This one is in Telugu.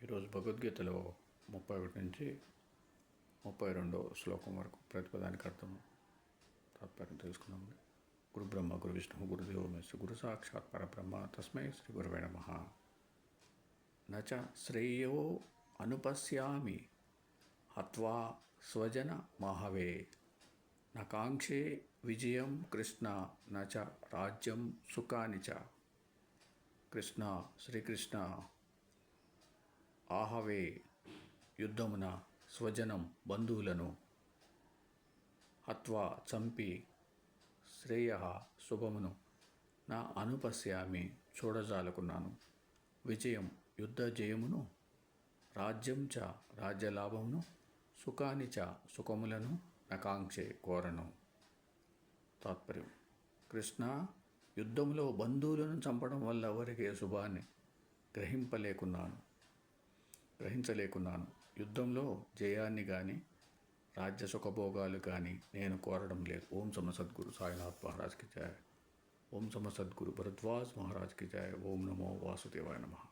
ఈరోజు భగవద్గీతలో 31 నుంచి 32 శ్లోకం వరకు ప్రతిపదానికి అర్థం తాత్పర్యం తెలుసుకున్నాం. గురు బ్రహ్మ గురు విష్ణు గురుదేవో మహేశ్వర గురు సాక్షాత్ పరబ్రహ్మ తస్మై శ్రీ గురవే నమః. నచ శ్రేయో అనుపశ్యామి హత్వా స్వజన మాహవే నకాంక్షే విజయం కృష్ణ నచ రాజ్యం సుఖాని చ. కృష్ణ శ్రీకృష్ణ ఆహవే యుద్ధమున స్వజనం బంధువులను హత్వా చంపి శ్రేయ శుభమును నా అనుపశ్యామి చూడజాలకున్నాను. విజయం యుద్ధ జయమును రాజ్యం చ రాజ్యలాభమును సుఖాని చ సుఖములను నకాంక్షే కోరను. తాత్పర్యం: కృష్ణ యుద్ధంలో బంధువులను చంపడం వల్ల ఎవరికే శుభాన్ని గ్రహించలేకున్నాను. యుద్ధంలో జయాన్ని కానీ రాజ్య సుఖభోగాలు కానీ నేను కోరడం లేదు. ఓం సమ సద్గురు సాయినాథ్ మహారాజ్కి జయ. ఓం సమ సద్గురు భరద్వాజ్ మహారాజ్కి జయ. ఓం నమో వాసుదేవాయ నమః.